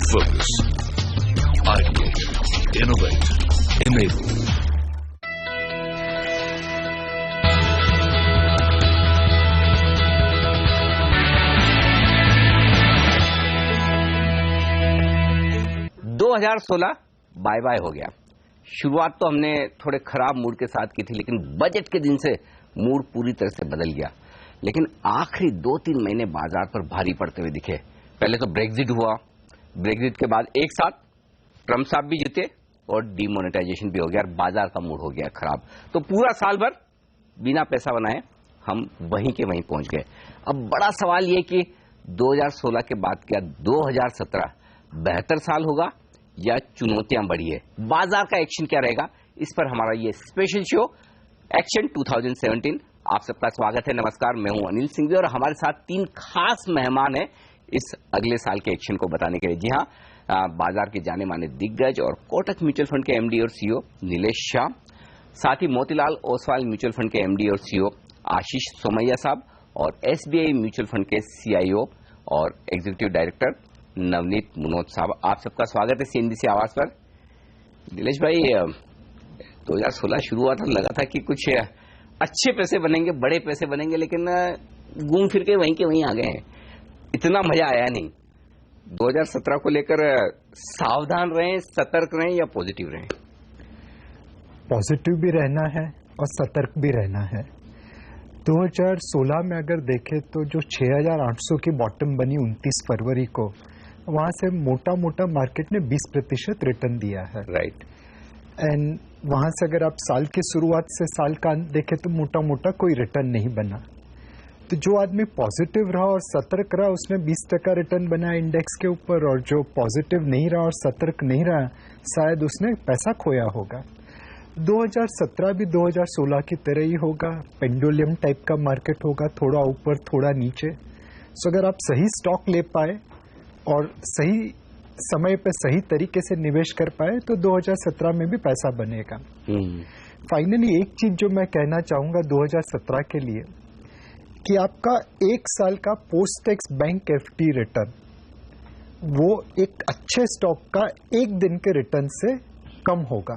Focus. Ideate. Innovate. Enable. Bye bye हो गया। शुरुआत तो हमने थोड़े खराब मूड के साथ की थी, लेकिन बजट के दिन से मूड पूरी तरह से बदल गया। लेकिन आखिरी 2-3 महीने बाजार पर भारी पड़ते हुए दिखे। पहले तो ब्रेक्जिट हुआ, ब्रेक्जिट के बाद एक साथ ट्रम्प साहब भी जीते और डीमोनेटाइजेशन भी हो गया और बाजार का मूड हो गया खराब। तो पूरा साल भर बिना पैसा बनाए हम वहीं के वहीं पहुंच गए। अब बड़ा सवाल यह कि 2016 के बाद क्या 2017 बेहतर साल होगा या चुनौतियां बढ़ी है? बाजार का एक्शन क्या रहेगा, इस पर हमारा ये स्पेशल शो एक्शन 2017। आप सबका स्वागत है। नमस्कार, मैं हूं अनिल सिंघवी और हमारे साथ 3 खास मेहमान हैं इस अगले साल के एक्शन को बताने के लिए। जी हां, बाजार के जाने माने दिग्गज और कोटक म्यूचुअल फंड के एमडी और सीईओ नीलेश शाह, साथ ही मोतीलाल ओसवाल म्यूचुअल फंड के एमडी और सीईओ आशीष सोमैया साहब और एसबीआई म्यूचुअल फंड के सीआईओ और एग्जीक्यूटिव डायरेक्टर नवनीत मुनोत साहब। आप सबका स्वागत है सीएनबीसी आवाज पर। नीलेश भाई, 2016 शुरू हुआ था, लगा था कि कुछ अच्छे पैसे बनेंगे, बड़े पैसे बनेंगे, लेकिन घूम फिर के वहीं आ गए हैं। इतना मजा आया नहीं। 2017 को लेकर सावधान रहें, सतर्क रहें या पॉजिटिव रहें? पॉजिटिव भी रहना है और सतर्क भी रहना है। 2016 में अगर देखें तो जो 6,800 की बॉटम बनी 29 फरवरी को, वहां से मोटा मोटा मार्केट ने 20% रिटर्न दिया है। राइट। एंड वहां से अगर आप साल की शुरुआत से साल का अंत देखें तो मोटा मोटा कोई रिटर्न नहीं बना। तो जो आदमी पॉजिटिव रहा और सतर्क रहा उसने 20% रिटर्न बनाया इंडेक्स के ऊपर, और जो पॉजिटिव नहीं रहा और सतर्क नहीं रहा शायद उसने पैसा खोया होगा। 2017 भी 2016 की तरह ही होगा। पेंडुलम टाइप का मार्केट होगा, थोड़ा ऊपर थोड़ा नीचे। सो अगर आप सही स्टॉक ले पाए और सही समय पे सही तरीके से निवेश कर पाए तो 2017 में भी पैसा बनेगा। फाइनली एक चीज जो मैं कहना चाहूंगा 2017 के लिए, कि आपका 1 साल का post tax bank FD return वो एक अच्छे स्टॉक का 1 दिन के रिटर्न से कम होगा।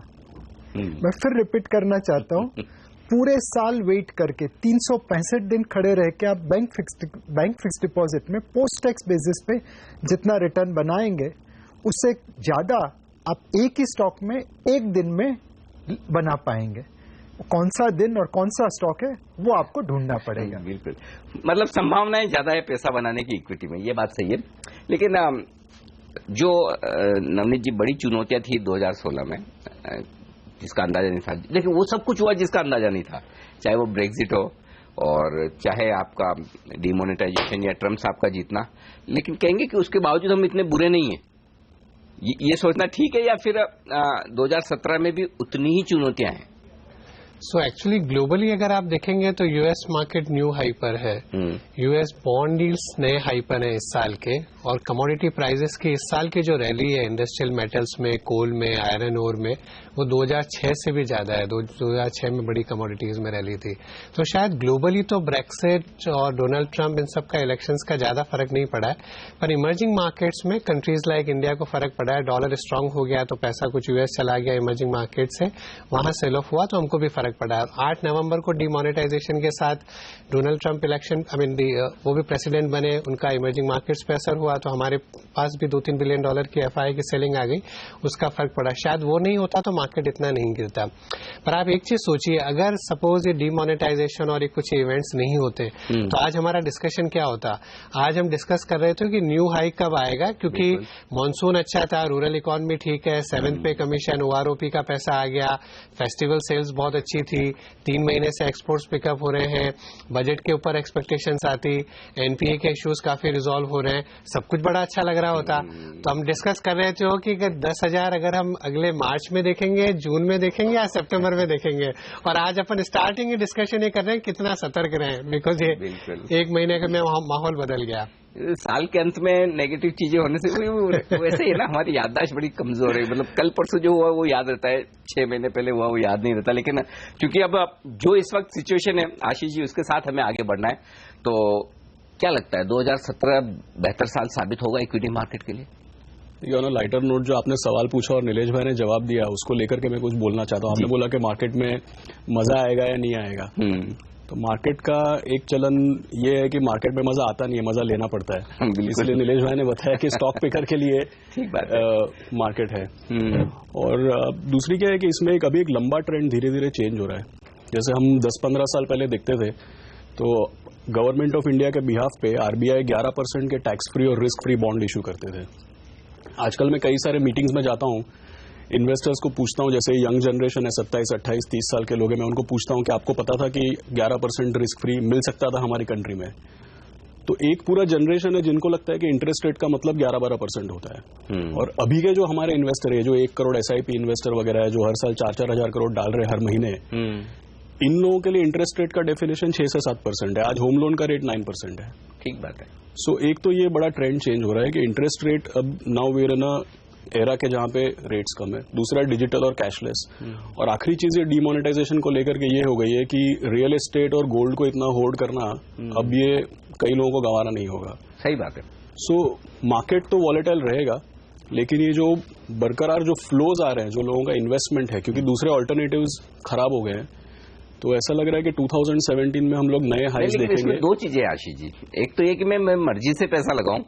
मैं फिर रिपीट करना चाहता हूं, पूरे साल वेट करके 365 दिन खड़े रह के आप बैंक फिक्स डिपॉजिट में पोस्ट टैक्स बेसिस पे जितना रिटर्न बनाएंगे उससे ज्यादा आप एक ही स्टॉक में 1 दिन में बना पाएंगे। कौन सा दिन और कौन सा स्टॉक है वो आपको ढूंढना पड़ेगा। बिल्कुल, मतलब संभावनाएं ज्यादा है पैसा बनाने की इक्विटी में, ये बात सही है। लेकिन जो नवनीत जी बड़ी चुनौतियां थी 2016 में, जिसका अंदाजा नहीं था, लेकिन वो सब कुछ हुआ जिसका अंदाजा नहीं था, चाहे वो ब्रेक्जिट हो और चाहे आपका डिमोनेटाइजेशन या ट्रम्प साहब का जीतना। लेकिन कहेंगे कि उसके बावजूद हम इतने बुरे नहीं हैं, ये सोचना ठीक है, या फिर 2017 में भी उतनी ही चुनौतियां हैं? सो एक्चुअली ग्लोबली अगर आप देखेंगे तो यूएस मार्केट न्यू हाई पर है। यूएस बॉन्ड यील्ड्स नए हाई पर है इस साल के, और कमोडिटी प्राइसेस की इस साल की जो रैली है इंडस्ट्रियल मेटल्स में, कोल में, आयरन ओर में, वो 2006 से भी ज्यादा है। 2006 में बड़ी कमोडिटीज में रैली थी। तो शायद ग्लोबली तो ब्रेक्सिट और डोनाल्ड ट्रंप इन सब का इलेक्शंस का ज्यादा फर्क नहीं पड़ा है, पर इमर्जिंग मार्केट्स में कंट्रीज लाइक इंडिया को फर्क पड़ा है। डॉलर स्ट्रांग हो गया तो पैसा कुछ यूएस चला गया इमर्जिंग मार्केट से, वहां सेल ऑफ हुआ तो हमको भी फर्क पड़ा है। 8 नवंबर को डिमोनेटाइजेशन के साथ डोनाल्ड ट्रंप इलेक्शन वो भी प्रेसिडेंट बने, उनका इमर्जिंग मार्केट्स पे असर हुआ, तो हमारे पास भी $2-3 बिलियन की एफआई की सेलिंग आ गई, उसका फर्क पड़ा। शायद वो नहीं होता तो मार्केट इतना नहीं गिरता। पर आप एक चीज सोचिए, अगर सपोज ये डिमोनेटाइजेशन और ये कुछ इवेंट्स नहीं होते तो आज हमारा डिस्कशन क्या होता? आज हम डिस्कस कर रहे थे कि न्यू हाई कब आएगा, क्योंकि मॉनसून अच्छा था, रूरल इकोनॉमी ठीक है, 7th पे कमीशन, ओआरओपी का पैसा आ गया, फेस्टिवल सेल्स बहुत अच्छी थी, 3 महीने से एक्सपोर्ट्स पिकअप हो रहे हैं, बजट के ऊपर एक्सपेक्टेशंस आती, एनपीए के इश्यूज काफी रिजॉल्व हो रहे हैं, सब कुछ बड़ा अच्छा लग रहा होता। तो हम डिस्कस कर रहे थे कि 10,000 अगर हम अगले मार्च में देखेंगे, जून में देखेंगे या सितंबर में देखेंगे, और आज अपन स्टार्टिंग डिस्कशन ये कर रहे हैं कितना सतर्क रहें, बिकॉज ये 1 महीने का माहौल बदल गया। साल के अंत में नेगेटिव चीजें होने से वैसे ही ना, हमारी याददाश्त बड़ी कमजोर है। मतलब कल परसों जो हुआ वो याद रहता है, 6 महीने पहले हुआ वो याद नहीं रहता। लेकिन क्योंकि अब जो इस वक्त सिचुएशन है आशीष जी, उसके साथ हमें आगे बढ़ना है। तो क्या लगता है 2017 बेहतर साल साबित होगा इक्विटी मार्केट के लिए? ये ऑन अ लाइटर नोट जो आपने सवाल पूछा और नीलेश भाई ने जवाब दिया, उसको लेकर के मैं कुछ बोलना चाहता हूँ। आपने बोला कि मार्केट में मजा आएगा या नहीं आएगा। तो मार्केट का एक चलन ये है कि मार्केट में मजा आता नहीं है, मजा लेना पड़ता है। इसलिए नीलेश भाई ने बताया कि स्टॉक पिकर के लिए मार्केट है। और दूसरी क्या है कि इसमें अभी एक लंबा ट्रेंड धीरे धीरे चेंज हो रहा है। जैसे हम 10-15 साल पहले देखते थे तो गवर्नमेंट ऑफ इंडिया के बिहाफ पे आरबीआई 11% के टैक्स फ्री और रिस्क फ्री बॉन्ड इशू करते थे। आजकल मैं कई सारे मीटिंग्स में जाता हूँ, इन्वेस्टर्स को पूछता हूँ, जैसे यंग जनरेशन है 27, 28, 30 साल के लोग हैं, मैं उनको पूछता हूँ कि आपको पता था कि 11% रिस्क फ्री मिल सकता था हमारी कंट्री में। तो एक पूरा जनरेशन है जिनको लगता है कि इंटरेस्ट रेट का मतलब 11-12% होता है। और अभी के जो हमारे इन्वेस्टर है, जो 1 करोड़ SIP इन्वेस्टर वगैरह है, जो हर साल 4-4 हजार करोड़ डाल रहे हैं हर महीने, इन लोगों के लिए इंटरेस्ट रेट का डेफिनेशन 6 से 7% है। आज होम लोन का रेट 9% है। ठीक बात है। सो एक तो ये बड़ा ट्रेंड चेंज हो रहा है कि इंटरेस्ट रेट अब now we are in a era के जहां पे रेट्स कम है। दूसरा डिजिटल और कैशलेस। और आखिरी चीज ये डिमोनेटाइजेशन को लेकर के ये हो गई है कि रियल एस्टेट और गोल्ड को इतना होल्ड करना अब ये कई लोगों को गंवारा नहीं होगा। सही बात है। सो मार्केट तो वॉलेटाइल रहेगा, लेकिन ये जो बरकरार जो फ्लोज आ रहे हैं, जो लोगों का इन्वेस्टमेंट है, क्योंकि दूसरे ऑल्टरनेटिव्स खराब हो गए हैं, तो ऐसा लग रहा है कि 2017 में हम लोग नए हाईज देखेंगे। दो चीजें आशीष जी, एक तो ये कि मैं मर्जी से पैसा लगाऊं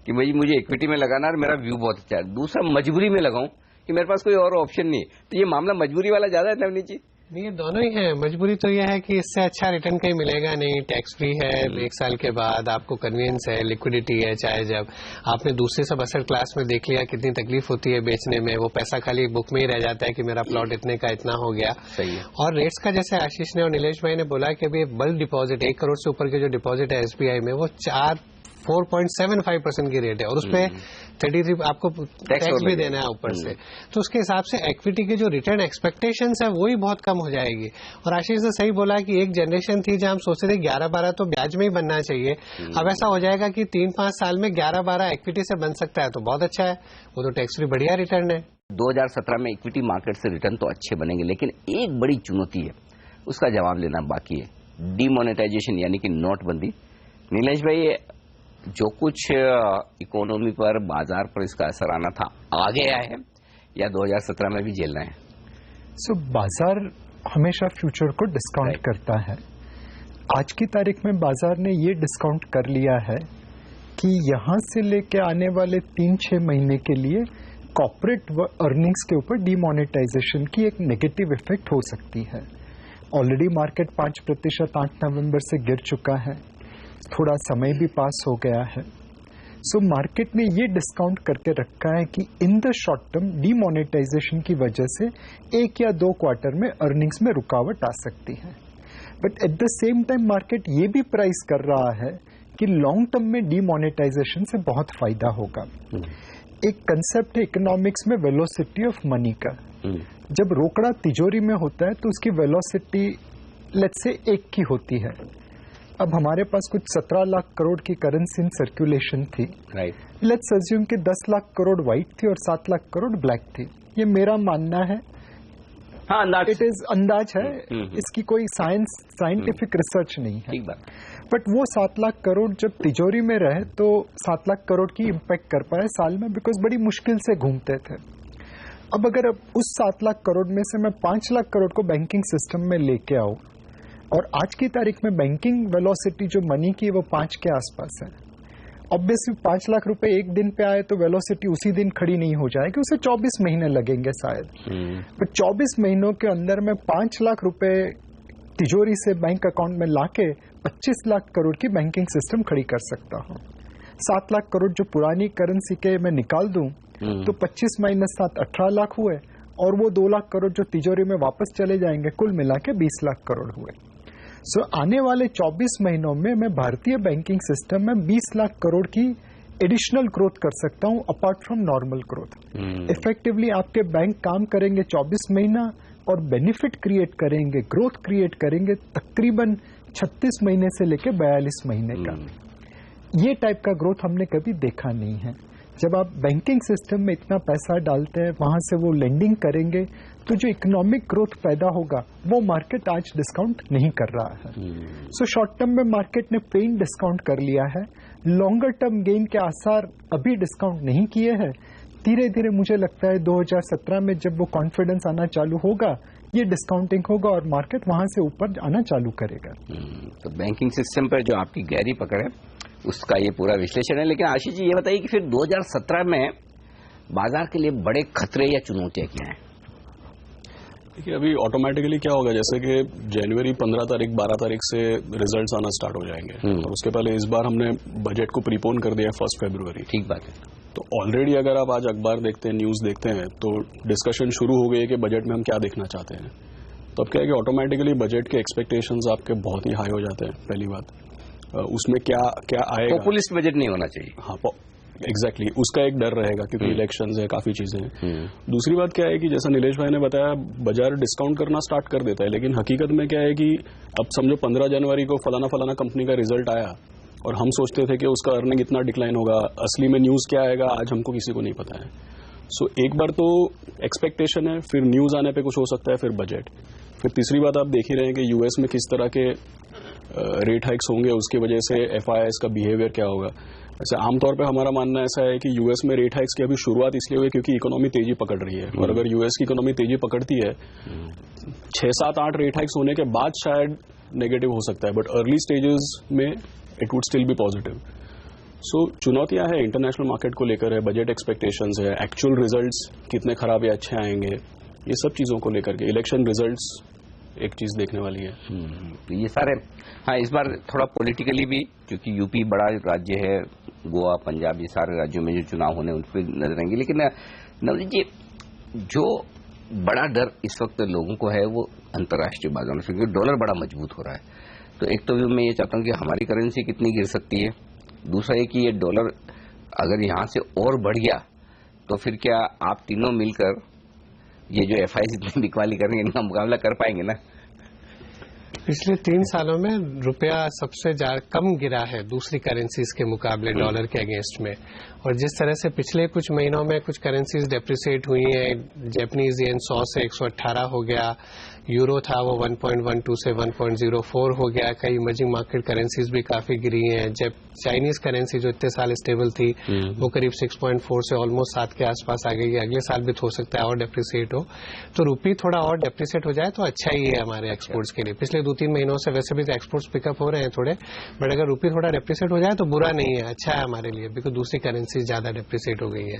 कि भाई मुझे इक्विटी में लगाना और मेरा व्यू बहुत अच्छा है। दूसरा मजबूरी में लगाऊं कि मेरे पास कोई और ऑप्शन नहीं है। तो ये मामला मजबूरी वाला ज्यादा है नवनीत जी? नहीं, ये दोनों ही है। मजबूरी तो यह है कि इससे अच्छा रिटर्न कहीं मिलेगा नहीं, टैक्स फ्री है 1 साल के बाद, आपको कन्वीनियंस है, लिक्विडिटी है। चाहे जब आपने दूसरे सब असेट क्लास में देख लिया कितनी तकलीफ होती है बेचने में, वो पैसा खाली बुक में ही रह जाता है कि मेरा प्लॉट इतने का इतना हो गया। सही है। और रेट्स का जैसे आशीष ने और नीलेश भाई ने बोला कि अभी बल्क डिपॉजिट 1 करोड़ से ऊपर के जो डिपॉजिट है SBI में, वो 4.75% की रेट है और उसपे 33 आपको टैक्स भी देना है ऊपर से। तो उसके हिसाब से इक्विटी के जो रिटर्न एक्सपेक्टेशंस है वो ही बहुत कम हो जाएगी। और आशीष ने सही बोला कि एक जनरेशन थी जहां हम सोचते थे 11-12 तो ब्याज में ही बनना चाहिए। अब ऐसा हो जाएगा कि 3-5 साल में 11-12 इक्विटी से बन सकता है, तो बहुत अच्छा है, वो तो टैक्स फ्री बढ़िया रिटर्न है। 2017 में इक्विटी मार्केट से रिटर्न तो अच्छे बनेंगे, लेकिन एक बड़ी चुनौती है, उसका जवाब लेना बाकी है। डिमोनेटाइजेशन यानी कि नोटबंदी। नीलेश भाई, जो कुछ इकोनॉमी पर, बाजार पर इसका असर आना था आ गया है या 2017 में भी झेलना है? बाजार हमेशा फ्यूचर को डिस्काउंट करता है। आज की तारीख में बाजार ने ये डिस्काउंट कर लिया है कि यहां से लेके आने वाले 3-6 महीने के लिए कॉर्पोरेट अर्निंग्स के ऊपर डिमोनेटाइजेशन की एक नेगेटिव इफेक्ट हो सकती है। ऑलरेडी मार्केट 5% 8 नवंबर से गिर चुका है, थोड़ा समय भी पास हो गया है। मार्केट ने ये डिस्काउंट करके रखा है कि in the short term demonetisation की वजह से 1 या 2 क्वार्टर में अर्निंग्स में रुकावट आ सकती है। But at the same time market ये भी प्राइस कर रहा है कि लॉन्ग टर्म में डिमोनेटाइजेशन से बहुत फायदा होगा। एक कंसेप्ट है इकोनॉमिक्स में वेलोसिटी ऑफ मनी का। जब रोकड़ा तिजोरी में होता है तो उसकी वेलोसिटी लेट्स से 1 की होती है। अब हमारे पास कुछ 17 लाख करोड़ की करेंसी इन सर्कुलेशन थी। राइट। लेट्स अज्यूम कि 10 लाख करोड़ व्हाइट थी और 7 लाख करोड़ ब्लैक थी। ये मेरा मानना है। हाँ, अंदाज। इट इज अंदाज है। इसकी कोई साइंटिफिक रिसर्च नहीं है। बट वो 7 लाख करोड़ जब तिजोरी में रहे तो 7 लाख करोड़ की इम्पैक्ट कर पाए साल में, बिकॉज बड़ी मुश्किल से घूमते थे। अब अगर उस 7 लाख करोड़ में से मैं 5 लाख करोड़ को बैंकिंग सिस्टम में लेके आऊं, और आज की तारीख में बैंकिंग वेलोसिटी जो मनी की वो 5 के आसपास है। ऑब्वियसली 5 लाख रुपए एक दिन पे आए तो वेलोसिटी उसी दिन खड़ी नहीं हो जाएगी, उसे 24 महीने लगेंगे शायद। पर 24 महीनों के अंदर में 5 लाख रुपए तिजोरी से बैंक अकाउंट में लाके 25 लाख करोड़ की बैंकिंग सिस्टम खड़ी कर सकता हूँ। 7 लाख करोड़ जो पुरानी करेंसी के मैं निकाल दूं तो 25 - 7 18 लाख हुए, और वो 2 लाख करोड़ जो तिजोरी में वापस चले जाएंगे, कुल मिला के 20 लाख करोड़ हुए। आने वाले 24 महीनों में मैं भारतीय बैंकिंग सिस्टम में 20 लाख करोड़ की एडिशनल ग्रोथ कर सकता हूं apart from normal growth. Effectively आपके बैंक काम करेंगे 24 महीना और बेनिफिट क्रिएट करेंगे, ग्रोथ क्रिएट करेंगे तकरीबन 36 महीने से लेकर 42 महीने का। ये टाइप का ग्रोथ हमने कभी देखा नहीं है। जब आप बैंकिंग सिस्टम में इतना पैसा डालते हैं, वहां से वो लेंडिंग करेंगे, तो जो इकोनॉमिक ग्रोथ पैदा होगा वो मार्केट आज डिस्काउंट नहीं कर रहा है। सो शॉर्ट टर्म में मार्केट ने पेन डिस्काउंट कर लिया है, लॉन्गर टर्म गेन के आसार अभी डिस्काउंट नहीं किए हैं। धीरे धीरे मुझे लगता है 2017 में जब वो कॉन्फिडेंस आना चालू होगा, ये डिस्काउंटिंग होगा और मार्केट वहां से ऊपर आना चालू करेगा। तो बैंकिंग सिस्टम पर जो आपकी गहरी पकड़ है उसका ये पूरा विश्लेषण है। लेकिन आशीष जी ये बताइए कि फिर 2017 में बाजार के लिए बड़े खतरे या चुनौतियां क्या हैं? देखिए अभी ऑटोमेटिकली क्या होगा, जैसे कि जनवरी 15 तारीख 12 तारीख से रिजल्ट्स आना स्टार्ट हो जाएंगे और उसके पहले इस बार हमने बजट को प्रीपोन कर दिया 1 फरवरी। ठीक बात है। तो ऑलरेडी अगर आप आज अखबार देखते हैं, न्यूज देखते हैं, तो डिस्कशन शुरू हो गई है कि बजट में हम क्या देखना चाहते हैं। तो अब क्या है कि ऑटोमेटिकली बजट के एक्सपेक्टेशंस आपके बहुत ही हाई हो जाते हैं। पहली बात उसमें क्या क्या आएगा, पॉपुलिस्ट बजट नहीं होना चाहिए। हाँ एग्जैक्टली उसका एक डर रहेगा क्योंकि इलेक्शंस है, काफी चीजें हैं। दूसरी बात क्या है कि जैसा नीलेश भाई ने बताया, बाजार डिस्काउंट करना स्टार्ट कर देता है, लेकिन हकीकत में क्या है कि अब समझो 15 जनवरी को फलाना कंपनी का रिजल्ट आया और हम सोचते थे कि उसका अर्निंग इतना डिक्लाइन होगा, असली में न्यूज क्या आएगा आज हमको किसी को नहीं पता है। सो एक बार तो एक्सपेक्टेशन है, फिर न्यूज आने पे कुछ हो सकता है, फिर बजट, फिर तीसरी बात आप देख ही रहे हैं कि यूएस में किस तरह के रेट हाइक्स होंगे, उसकी वजह से एफआईआईएस का बिहेवियर क्या होगा। वैसे आमतौर पे हमारा मानना ऐसा है कि यूएस में रेट हाइक्स की अभी शुरुआत इसलिए हुई क्योंकि इकोनॉमी तेजी पकड़ रही है, और अगर यूएस की इकोनॉमी तेजी पकड़ती है 6, 7, 8 रेट हाइक्स होने के बाद शायद नेगेटिव हो सकता है, बट अर्ली स्टेजेस में it would still be positive. So चुनौतियां हैं इंटरनेशनल मार्केट को लेकर है, बजट एक्सपेक्टेशंस है, एक्चुअल रिजल्ट्स कितने खराब या अच्छे आएंगे, ये सब चीजों को लेकर के इलेक्शन रिजल्ट्स एक चीज देखने वाली है। ये सारे हाँ इस बार थोड़ा पॉलिटिकली भी, क्योंकि यूपी बड़ा राज्य है, गोवा, पंजाब, ये सारे राज्यों में जो चुनाव होने उन पर नजर आएंगे। लेकिन नवनीत जी, जो बड़ा डर इस वक्त लोगों को है वो अंतर्राष्ट्रीय बाजारों से, क्योंकि डॉलर बड़ा मजबूत हो रहा है। तो एक तो मैं ये चाहता हूँ कि हमारी करेंसी कितनी गिर सकती है, दूसरा ये कि ये डॉलर अगर यहाँ से और बढ़ गया तो फिर क्या आप तीनों मिलकर ये जो एफआई जितनी बिकवाली करेंगे इनका मुकाबला कर पाएंगे ना? पिछले 3 सालों में रुपया सबसे कम गिरा है दूसरी करेंसीज के मुकाबले डॉलर के अगेंस्ट में, और जिस तरह से पिछले कुछ महीनों में कुछ करेंसीज डेप्रिसिएट हुई हैं, जापानीज येन 100 से 118 हो गया, यूरो था वो 1.12 से 1.04 हो गया, कई इमर्जिंग मार्केट करेंसीज भी काफी गिरी हैं, जब चाइनीज करेंसी जो इतने साल स्टेबल थी वो करीब 6.4 से ऑलमोस्ट 7 के आसपास आ गई है, अगले साल भी हो सकता है और डेप्रिसिएट हो। तो रुपी थोड़ा और डेप्रिसिएट हो जाए तो अच्छा ही है हमारे एक्सपोर्ट्स के लिए। पिछले 2-3 महीनों से वैसे भी तो एक्सपोर्ट्स पिकअप हो रहे हैं थोड़े, बट अगर रुपी थोड़ा डेप्रिसिएट हो जाए तो बुरा नहीं है, अच्छा है हमारे लिए, बिकॉज दूसरी करेंसी ज्यादा डेप्रिसिएट हो गई है।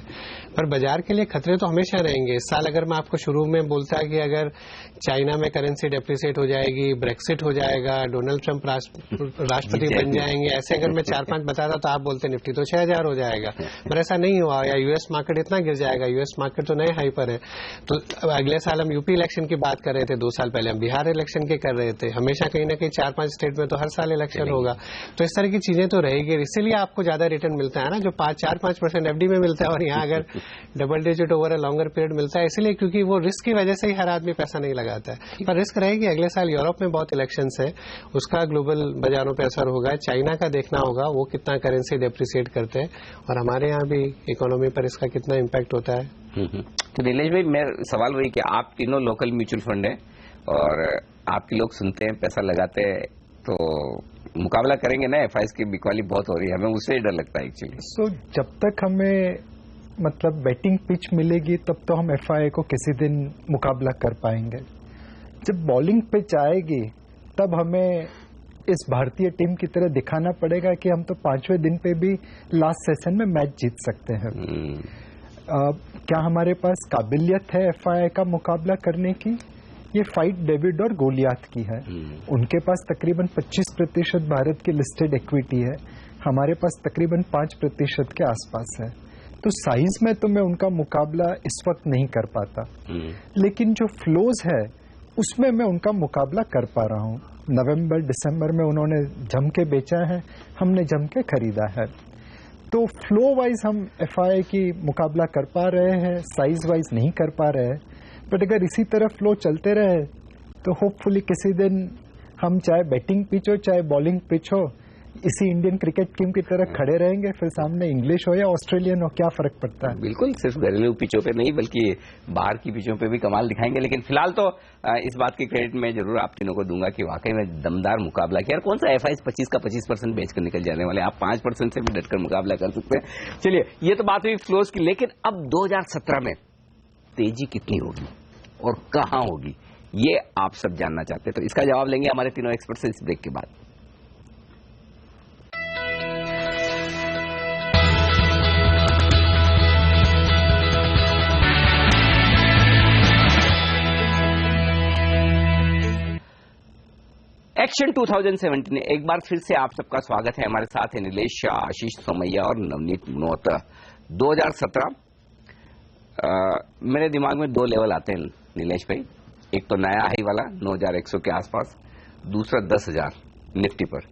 पर बाजार के लिए खतरे तो हमेशा रहेंगे। इस साल अगर मैं आपको शुरू में बोलता कि अगर चाइना में करेंसी डेप्रिसिएट हो जाएगी, ब्रेक्सिट हो जाएगा, डोनाल्ड ट्रंप राष्ट्रपति बन जाएंगे, ऐसे अगर मैं 4-5 बताता तो आप बोलते निफ्टी तो 6000 हो जाएगा, पर ऐसा नहीं हुआ, या यूएस मार्केट इतना गिर जाएगा, यूएस मार्केट तो नए हाई पर है। तो अगले साल हम यूपी इलेक्शन की बात कर रहे थे, 2 साल पहले हम बिहार इलेक्शन की कर रहे थे, हमेशा कहीं ना कहीं 4-5 स्टेट में तो हर साल इलेक्शन होगा, तो इस तरह की चीजें तो रहेगी, इसीलिए आपको ज्यादा रिटर्न मिलता है ना, जो 4-5% एफडी में मिलता है और यहाँ अगर double digit over a longer period मिलता है, इसलिए क्योंकि वो रिस्क की वजह से ही हर आदमी पैसा नहीं लगाता है। पर रिस्क रहेगी, अगले साल यूरोप में बहुत इलेक्शंस है, उसका ग्लोबल बाजारों पर असर होगा, चाइना का देखना होगा वो कितना करेंसी डेप्रिसिएट करते हैं, और हमारे यहाँ भी इकोनॉमी पर इसका कितना इम्पैक्ट होता है। तो नीलेश भाई, मेरा सवाल वही कि आप तीनों लोकल म्यूचुअल फंड हैं और आपके लोग सुनते हैं, पैसा लगाते हैं, तो मुकाबला करेंगे ना, एफआईआईएस की बिकवाली बहुत हो रही है, हमें उससे डर लगता है एक्चुअली। सो जब तक हमें मतलब बैटिंग पिच मिलेगी तब तो हम एफआईआई को किसी दिन मुकाबला कर पाएंगे। जब बॉलिंग पिच आएगी तब हमें इस भारतीय टीम की तरह दिखाना पड़ेगा कि हम तो 5वें दिन पे भी लास्ट सेशन में मैच जीत सकते हैं। क्या हमारे पास काबिलियत है एफआईआई का मुकाबला करने की? ये फाइट डेविड और गोलियात की है। उनके पास तकरीबन 25% भारत की लिस्टेड इक्विटी है, हमारे पास तकरीबन 5% के आसपास है, तो साइज में तो मैं उनका मुकाबला इस वक्त नहीं कर पाता, लेकिन जो फ्लोज है उसमें मैं उनका मुकाबला कर पा रहा हूँ। नवंबर दिसंबर में उन्होंने जम के बेचा है, हमने जम के खरीदा है, तो फ्लो वाइज हम एफआईआई की मुकाबला कर पा रहे हैं, साइज वाइज नहीं कर पा रहे हैं। बट अगर इसी तरह फ्लो चलते रहे तो होपफुली किसी दिन हम चाहे बैटिंग पिच हो चाहे बॉलिंग पिच हो, इसी इंडियन क्रिकेट टीम की तरह खड़े रहेंगे, फिर सामने इंग्लिश हो या ऑस्ट्रेलियन हो, क्या फर्क पड़ता है। बिल्कुल, सिर्फ घरेलू पिचों पे नहीं बल्कि बाहर की पिचों पे भी कमाल दिखाएंगे। लेकिन फिलहाल तो इस बात की क्रेडिट मैं जरूर आप तीनों को दूंगा कि वाकई में दमदार मुकाबला किया। कौन सा FIs 25 का 25% बेचकर निकल जाने वाले, आप 5% से भी डटकर मुकाबला कर सकते हैं। चलिए, ये तो बात हुई फ्लोज की, लेकिन अब 2017 में तेजी कितनी होगी और कहां होगी, ये आप सब जानना चाहते हैं। तो इसका जवाब लेंगे हमारे तीनों एक्सपर्ट से इस ब्रेक के बाद। एक्शन 2017 में एक बार फिर से आप सबका स्वागत है। हमारे साथ है नीलेश शाह, आशीष सोमैया और नवनीत मनोहत्रा। 2017 मेरे दिमाग में 2 लेवल आते हैं नीलेश भाई। एक तो नया हाई वाला 9100 के आसपास, दूसरा 10,000 निफ्टी पर।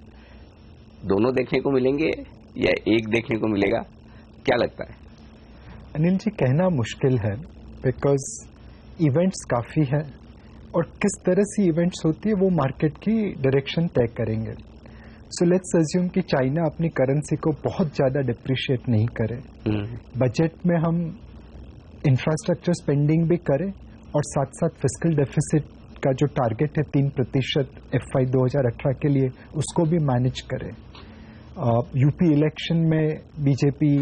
दोनों देखने को मिलेंगे या एक देखने को मिलेगा, क्या लगता है? अनिल जी, कहना मुश्किल है बिकॉज इवेंट्स काफी है और किस तरह से इवेंट्स होती है वो मार्केट की डायरेक्शन तय करेंगे। सो लेट्स अज्यूम कि चाइना अपनी करेंसी को बहुत ज्यादा डिप्रिशिएट नहीं करे, बजट में हम इंफ्रास्ट्रक्चर स्पेंडिंग भी करें और साथ साथ फिस्कल डेफिसिट का जो टारगेट है 3% FY 2018 के लिए, उसको भी मैनेज करें। यूपी इलेक्शन में बीजेपी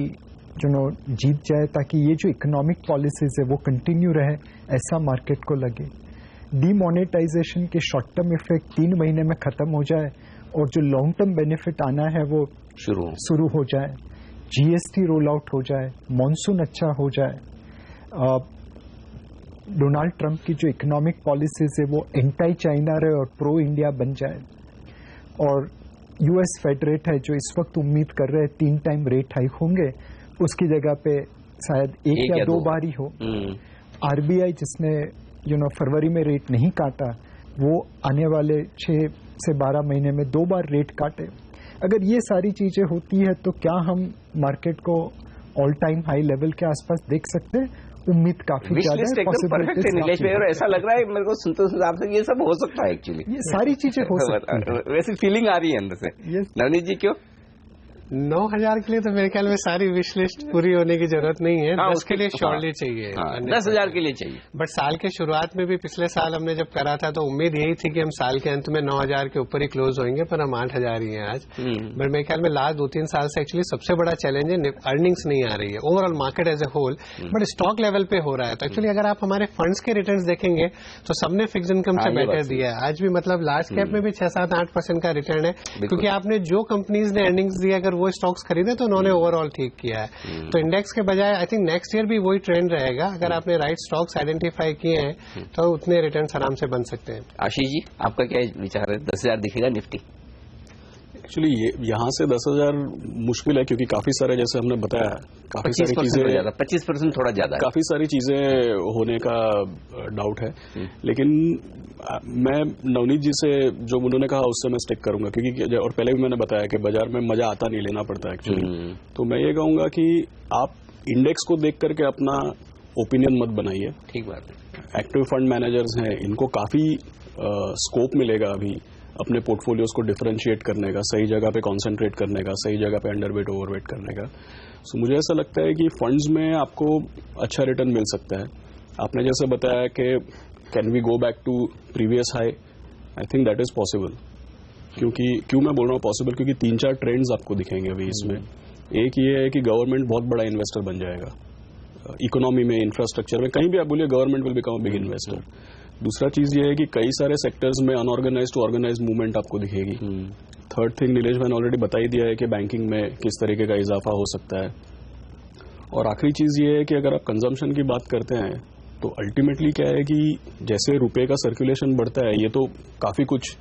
जीत जाए ताकि ये जो इकोनॉमिक पॉलिसीज है वो कंटिन्यू रहे, ऐसा मार्केट को लगे। डीमोनेटाइजेशन के शॉर्ट टर्म इफेक्ट 3 महीने में खत्म हो जाए और जो लॉन्ग टर्म बेनिफिट आना है वो शुरू हो जाए। GST रोल आउट हो जाए, मॉनसून अच्छा हो जाए, डोनाल्ड ट्रंप की जो इकोनॉमिक पॉलिसीज है वो एंटी चाइना रहे और प्रो इंडिया बन जाए, और US फेड रेट है जो इस वक्त उम्मीद कर रहे हैं 3 टाइम रेट हाइक होंगे, उसकी जगह पे शायद एक या दो बार ही हो। RBI जिसने फरवरी में रेट नहीं काटा, वो आने वाले 6 से 12 महीने में 2 बार रेट काटे। अगर ये सारी चीजें होती है तो क्या हम मार्केट को ऑल टाइम हाई लेवल के आसपास देख सकते हैं? उम्मीद काफी ज्यादा है। परफेक्ट है नीलेश भाई, और ऐसा लग रहा है मेरे को सुनते सुनते आपसे ये सब हो सकता है। एक्चुअली ये सारी चीजें हो सकती है, वैसी फीलिंग आ रही है अंदर से। नवनीत जी, क्यों? 9,000 के लिए तो मेरे ख्याल में सारी विश लिस्ट पूरी होने की जरूरत नहीं है। 10 के लिए श्योरली चाहिए, 10,000 के लिए चाहिए। बट साल के शुरुआत में भी पिछले साल हमने जब करा था तो उम्मीद यही थी कि हम साल के अंत में 9,000 के ऊपर ही क्लोज होंगे, पर हम 8,000 ही हैं आज। बट मेरे ख्याल में लास्ट 2-3 साल से एक्चुअली सबसे बड़ा चैलेंज है अर्निंग्स नहीं आ रही है overall market as a whole, but stock level पे हो रहा है। तो एक्चुअली अगर आप हमारे फंड्स के रिटर्न देखेंगे तो सबने फिक्स इनकम से बेटर दिया है। आज भी मतलब लार्ज कैप में भी 6-7-8% का रिटर्न है, क्योंकि आपने जो कंपनीज ने अर्निंग्स दिया अगर वो स्टॉक्स खरीदे तो उन्होंने ओवरऑल ठीक किया है। तो इंडेक्स के बजाय आई थिंक नेक्स्ट ईयर भी वही ट्रेंड रहेगा। अगर आपने राइट स्टॉक्स आइडेंटिफाई किए हैं तो उतने रिटर्न्स आराम से बन सकते हैं। आशीष जी, आपका क्या विचार है? 10,000 दिखेगा निफ्टी? एक्चुअली यहाँ से 10,000 मुश्किल है, क्योंकि काफी सारे, जैसे हमने बताया, काफी सारी चीजें, 25% थोड़ा ज्यादा, काफी सारी चीजें होने का डाउट है। लेकिन मैं नवनीत जी से जो उन्होंने कहा उससे मैं स्टिक करूंगा, क्योंकि और पहले भी मैंने बताया कि बाजार में मजा आता नहीं, लेना पड़ता है एक्चुअली। तो मैं ये कहूंगा कि आप इंडेक्स को देख करके अपना ओपिनियन मत बनाइए। ठीक बात है। एक्टिव फंड मैनेजर्स हैं, इनको काफी स्कोप मिलेगा अभी अपने पोर्टफोलियोज को डिफरेंशिएट करने का, सही जगह पे कंसंट्रेट करने का, सही जगह पे अंडरवेट ओवरवेट करने का। सो मुझे ऐसा लगता है कि फंड्स में आपको अच्छा रिटर्न मिल सकता है। आपने जैसे बताया कि can we go back to previous high, I think that is possible. क्यों मैं बोल रहा हूँ पॉसिबल, क्योंकि 3-4 ट्रेंड्स आपको दिखेंगे अभी इसमें। एक ये है कि गवर्नमेंट बहुत बड़ा इन्वेस्टर बन जाएगा इकोनॉमी में, इंफ्रास्ट्रक्चर में, कहीं भी आप बोलिए government will become a big investor. दूसरा चीज ये है कि कई सारे सेक्टर्स में अनऑर्गेनाइज टू ऑर्गेनाइज मूवमेंट आपको दिखेगी। थर्ड थिंग नीलेश भाई ने ऑलरेडी बता ही दिया है कि बैंकिंग में किस तरीके का इजाफा हो सकता है। और आखिरी चीज ये है कि अगर आप कंजम्पशन की बात करते हैं तो अल्टीमेटली क्या है कि जैसे रुपए का सर्कुलेशन बढ़ता है, ये तो काफी कुछ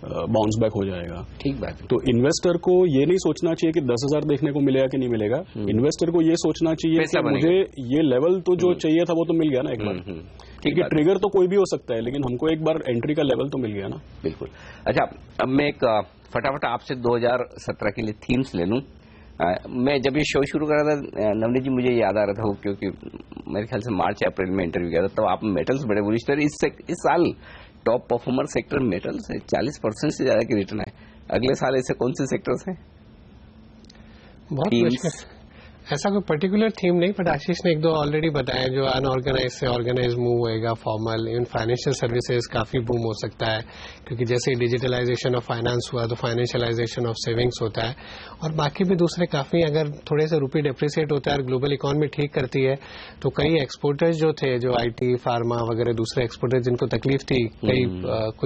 बाउंस बैक हो जाएगा। ठीक बात है। तो इन्वेस्टर को ये नहीं सोचना चाहिए कि 10,000 देखने को मिलेगा कि नहीं मिलेगा। इन्वेस्टर को ये सोचना चाहिए कि मुझे ये लेवल तो जो चाहिए था वो तो मिल गया ना एक बार। क्योंकि ट्रिगर तो कोई भी हो सकता है, लेकिन हमको एक बार एंट्री का लेवल तो मिल गया ना। बिल्कुल। अच्छा, अब मैं एक फटाफट आपसे 2017 के लिए थीम्स ले लूं। मैं जब ये शो शुरू कर रहा था नवनीत जी, मुझे याद आ रहा था, क्योंकि मेरे ख्याल से मार्च अप्रैल में इंटरव्यू किया था, तब आप मेटल्स बड़े बुलिश थे। इस साल टॉप परफॉर्मर सेक्टर मेटल्स है, 40% से ज्यादा की रिटर्न है। अगले साल ऐसे कौन से सेक्टर्स हैं? बहुत मुश्किल, ऐसा कोई पर्टिकुलर थीम नहीं, बट आशीष ने एक दो ऑलरेडी बताया, जो अनऑर्गेनाइज से ऑर्गेनाइज मूव होएगा, फॉर्मल, इवन फाइनेंशियल सर्विसेज काफी बूम हो सकता है, क्योंकि जैसे डिजिटलाइजेशन ऑफ फाइनेंस हुआ तो फाइनेंशियलाइजेशन ऑफ सेविंग्स होता है, और बाकी भी दूसरे काफी, अगर थोड़े से रुपये डिप्रिसिएट होता है और ग्लोबल इकोनॉमी ठीक करती है तो कई एक्सपोर्टर्स जो थे, जो IT, फार्मा वगैरह दूसरे एक्सपोर्टर्स जिनको तकलीफ थी कई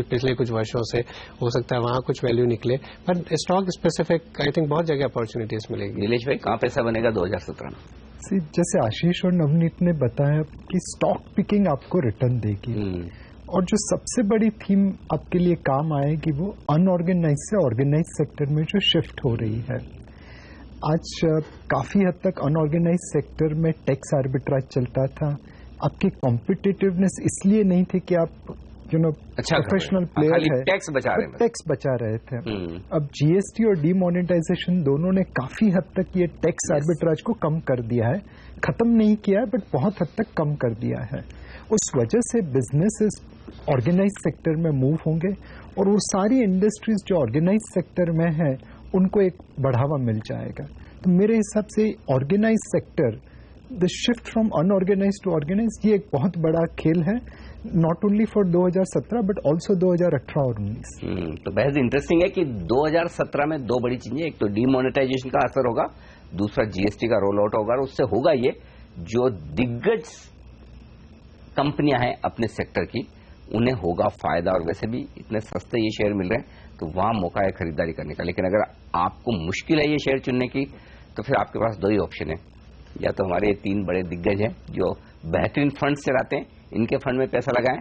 पिछले कुछ वर्षों से, हो सकता है वहां कुछ वैल्यू निकले, but stock specific I think बहुत जगह अपॉर्चुनिटीज मिलेगी। नीलेश भाई, कहाँ पैसा बनेगा 2017 में? जैसे आशीष और नवनीत ने बताया कि स्टॉक पिकिंग आपको रिटर्न देगी, और जो सबसे बड़ी थीम आपके लिए काम आएगी वो अनऑर्गेनाइज से ऑर्गेनाइज सेक्टर में जो शिफ्ट हो रही है। आज काफी हद तक अनऑर्गेनाइज सेक्टर में टैक्स आर्बिट्राज चलता था। आपकी कॉम्पिटिटिवनेस इसलिए नहीं थी कि आप अच्छा प्रोफेशनल प्लेयर है, टैक्स बचा रहे थे। अब GST और डीमोनेटाइजेशन दोनों ने काफी हद तक ये टैक्स आर्बिट्राज को कम कर दिया है, खत्म नहीं किया है बट बहुत हद तक कम कर दिया है। उस वजह से बिजनेसेस ऑर्गेनाइज सेक्टर में मूव होंगे, और वो सारी इंडस्ट्रीज जो ऑर्गेनाइज सेक्टर में है उनको एक बढ़ावा मिल जाएगा। तो मेरे हिसाब से organised sector, the shift from unorganised to organised, ये एक बहुत बड़ा खेल है, not only for 2017 but also 2018 और 19। तो बेहद इंटरेस्टिंग है कि 2017 में दो बड़ी चीजें, एक तो डीमोनेटाइजेशन का असर होगा, दूसरा GST का रोल आउट होगा, और उससे होगा ये, जो दिग्गज कंपनियां हैं अपने सेक्टर की, उन्हें होगा फायदा, और वैसे भी इतने सस्ते ये शेयर मिल रहे हैं तो वहां मौका है खरीदारी करने का। लेकिन अगर आपको मुश्किल है ये शेयर चुनने की, तो फिर आपके पास दो ही ऑप्शन है, या तो हमारे 3 बड़े दिग्गज हैं जो बेहतरीन फंड चलाते हैं, इनके फंड में पैसा लगाएं,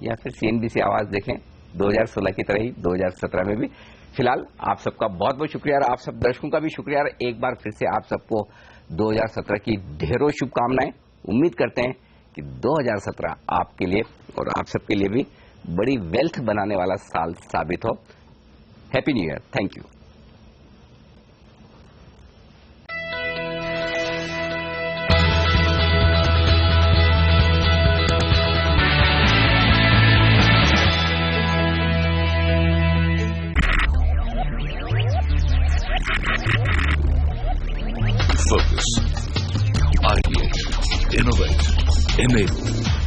या फिर CNBC आवाज देखें 2016 की तरह ही 2017 में भी। फिलहाल आप सबका बहुत बहुत शुक्रिया, और आप सब दर्शकों का भी शुक्रिया। एक बार फिर से आप सबको 2017 की ढेरों शुभकामनाएं। उम्मीद करते हैं कि 2017 आपके लिए और आप सबके लिए भी बड़ी वेल्थ बनाने वाला साल साबित हो। Happy new year. Thank you. Focus, ideate, innovate, enable.